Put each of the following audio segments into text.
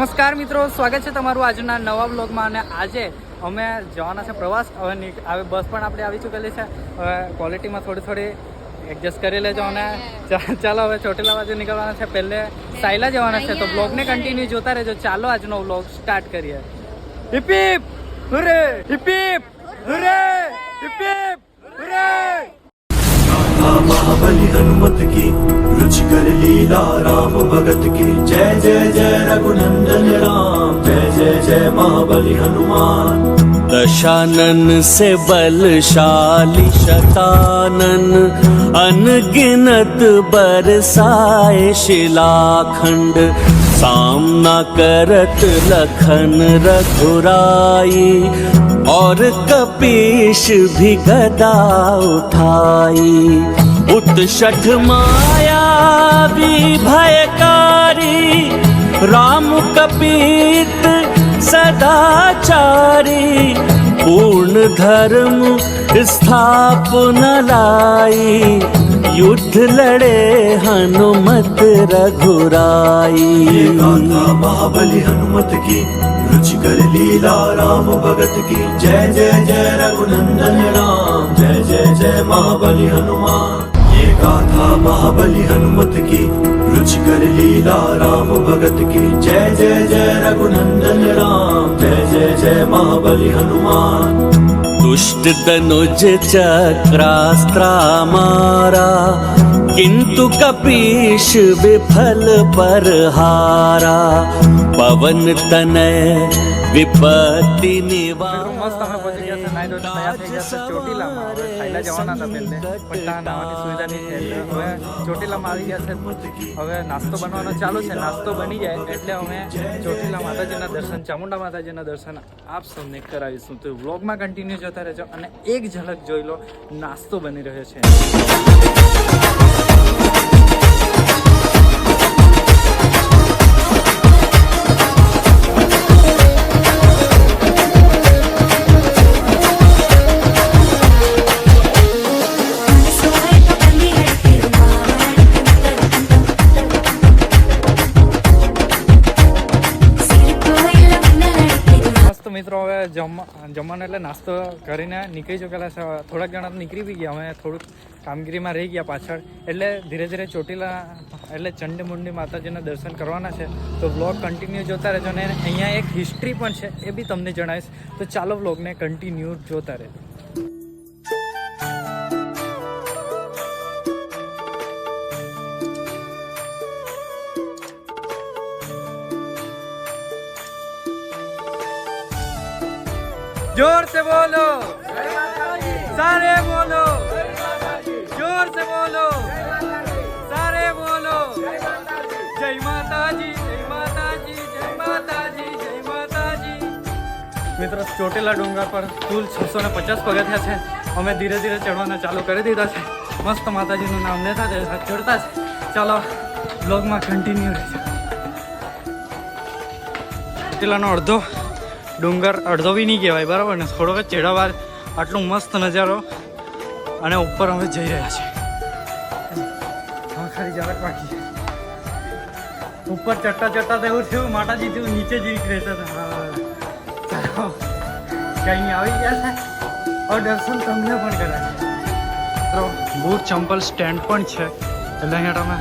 નમસ્કાર મિત્રો, સ્વાગત છે તમારું આજના નવા બ્લોગમાં. અને આજે અમે જવાના છે પ્રવાસ. હવે બસ પણ આપણે આવી ચૂકેલી છે. હવે ક્વોલિટીમાં થોડી એડજસ્ટ કરી લેજો. અને ચાલો હવે ચોટીલા બાજુ નીકળવાના છે. પહેલે સાયલા જવાના છે, તો બ્લોગને કન્ટિન્યુ જોતા રહેજો. ચાલો આજનો બ્લોગ સ્ટાર્ટ કરીએ. Hip hip hooray, hip hip hooray, hip hip hooray. महाबली हनुमत की रुचिकर लीला राम भगत की जय जय जय रघुनंदन राम जय जय जय महाबली हनुमान दशानन से बलशाली शतानन अनगिनत बरसाए शिलाखंड सामना करत लखन रघुराई और कपीश भी गदा उठाई उत्षठ माया भी भयकारी राम कपीत सदाचारी पूर्ण धर्म स्थापन लाई युद्ध लड़े हनुमत रघुराई। गाथा महाबली हनुमत की रुचिकर लीला राम भगत की जय जय जय रघुनंदन राम जय जय जय महाबली हनुमान। ये गाथा महाबली हनुमत की रुचिकर लीला राम भगत की जय जय जय रघुनंदन राम जय जय जय महाबली हनुमान। दुष्ट तनुज चक्रास्त्रा मारा किंतु कपीश विफल पर हारा पवन तनय विपत्ति निवारा। મસ્ત અમે પહોંચી ગયા છે. નાઈ ધોઈને તૈયાર થઈ ગયા છે ચોટીલામાં. હવે સાયલા જવાના હતા પહેલે, પણ ત્યાં નાવાની સુવિધા નહીં છે, એટલે હવે ચોટીલામાં આવી ગયા છે. હવે નાસ્તો બનવાનો ચાલુ છે. નાસ્તો બની જાય એટલે અમે ચોટીલા માતાજીના દર્શન, ચામુંડા માતાજીના દર્શન આપ સૌને કરાવીશું. તો વ્લોગમાં કન્ટિન્યુ જોતા રહેજો અને એક ઝલક જોઈ લો નાસ્તો બની રહ્યો છે. મિત્રો હવે જમવાનું એટલે નાસ્તો કરીને નીકળી ચૂકેલા છે. થોડાક જણા નીકળી બી ગયા. અમે થોડુંક કામગીરીમાં રહી ગયા પાછળ, એટલે ધીરે ધીરે ચોટીલા એટલે ચંડીમુંડી માતાજીના દર્શન કરવાના છે. તો વ્લોગ કન્ટિન્યુ જોતા રહેજો. અને અહીંયા એક હિસ્ટ્રી પણ છે, એ બી તમને જણાવીશ. તો ચાલો વ્લોગને કન્ટિન્યુ જોતા રહેજો. जोर से बोलो, सारे बोलो, जोर से बोलो, सारे बोलो, जय माताजी, जय माताजी, जय माताजी, जय माताजी. મિત્રો, ચોટીલા ડુંગર પર કુલ 650 પગથિયા છે. અમે ધીરે ધીરે ચડવાના ચાલુ કરી દીધા છે. મસ્ત માતાજીનું નામ લેતા ચડતા છે. ચાલો બ્લોગમાં કન્ટિન્યુ રહેજો. ચોટીલાનો અડધો ડુંગર અડધો બી નહીં કહેવાય, બરાબર ને? થોડોક જ ચેડાવાર આટલું મસ્ત નજારો, અને ઉપર અમે જઈ રહ્યા છીએ. હા, ખાલી જરાક બાકી. ઉપર ચડતા તો એવું થયું માતાજી થયું નીચે જ રહેતા હતા. ચાલો કંઈ નહીં, આવી ગયા છે. હવે દર્શન તમને પણ કરાય. તો બૂટ ચંપલ સ્ટેન્ડ પણ છે, એટલે અહીંયા તમે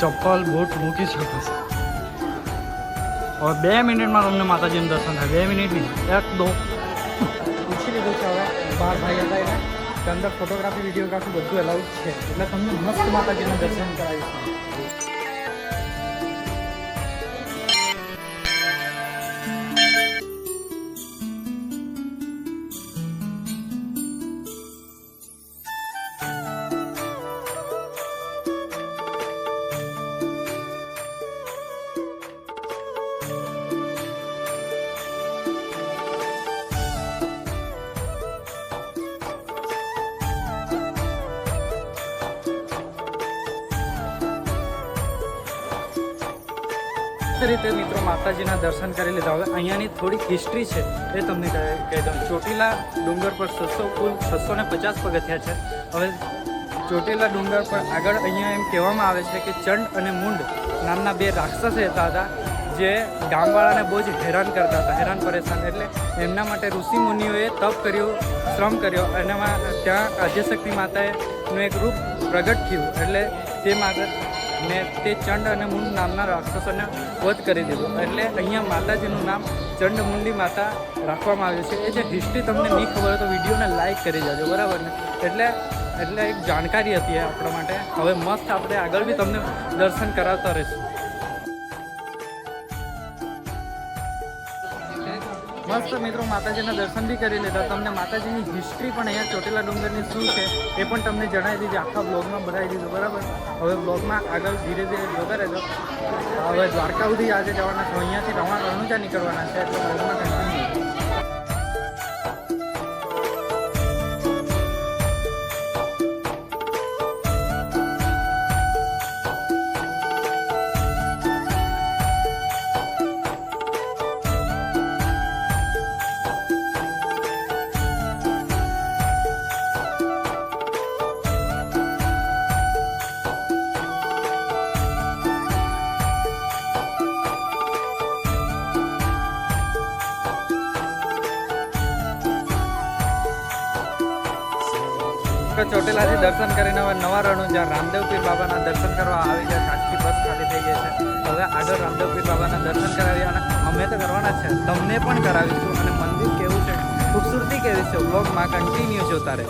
ચપ્પલ બૂટ મૂકી શકો છો. હવે 2 મિનિટમાં તમને માતાજીનું દર્શન થાય. 2 મિનિટ નહીં, 1-2 પૂછી લીધું છે. હવે 12 ભાઈ હતા એને કે અંદર ફોટોગ્રાફી, વિડીયોગ્રાફી બધું અલાઉડ છે, એટલે તમને મસ્ત માતાજીનું દર્શન કરાવીશું. રીતે મિત્રો માતાજીના દર્શન કરી લીધા. હવે અહીંયાની થોડીક હિસ્ટ્રી છે, એ તમને કહી દઉં. ચોટીલા ડુંગર પર કુલ 650 પગથિયા છે. હવે ચોટીલા ડુંગર પર આગળ અહીંયા એમ કહેવામાં આવે છે કે ચંડ અને મુંડ નામના બે રાક્ષસ રહેતા હતા, જે ગામવાળાને બહુ જ હેરાન કરતા હતા, હેરાન પરેશાન. એટલે એમના માટે ઋષિ મુનિઓએ તપ કર્યો, શ્રમ કર્યો. એનામાં ત્યાં આદ્યશક્તિ માતાનું એક રૂપ પ્રગટ થયું. એટલે તે માતા ને તે ચંડ અને મુંડ નામના રાક્ષસોને વધ કરી દીધું. એટલે અહીંયા માતાજીનું નામ ચંડમુંડી માતા રાખવામાં આવ્યું છે. એ જે હિસ્ટ્રી તમને નહીં ખબર હોય તો વિડીયોને લાઈક કરી જજો, બરાબર ને. એટલે એક જાણકારી હતી એ આપણા માટે. હવે મસ્ત આપણે આગળ બી તમને દર્શન કરાવતા રહીશું. મસ્ત મિત્રો માતાજીના દર્શન બી કરી લીધા. તમને માતાજીની હિસ્ટ્રી પણ અહીંયા ચોટીલા ડુંગરની શું છે એ પણ તમને જણાવી દીધી, આખા બ્લોગમાં બતાવી દીધું, બરાબર. હવે બ્લોગમાં આગળ ધીરે ધીરે જોતા રહેજો. હવે દ્વારકા સુધી આજે જવાના છો, અહીંયાથી રણુજા નીકળવાના છે, એટલે બ્લોગમાં કન્ટિન્યુ. ચોટીલાથી દર્શન કરીને હવે નવા રણુજા રામદેવ પીર બાબાના દર્શન કરવા આવી ગયા. આખી બસ ખાલી થઈ ગઈ છે. હવે આગળ રામદેવ પીર બાબાના દર્શન કરાવીએ અને અમે તો કરવાના છે, તમને પણ કરાવીશું. અને મંદિર કેવું છે, ખૂબસૂરતી કેવી છે, બ્લોગમાં કન્ટિન્યુ જોતા રહે.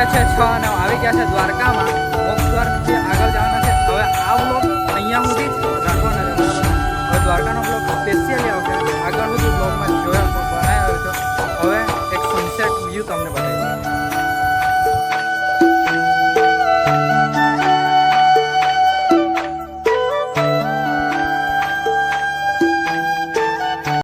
વાગ્યા છે 6 અને આવી ગયા છે દ્વારકામાં. મોક્ષ દ્વારથી આગળ જવાના છે. હવે આ વ્લોગ અહીંયા સુધી જ રાખવાના છે, બરાબર? હવે દ્વારકાનો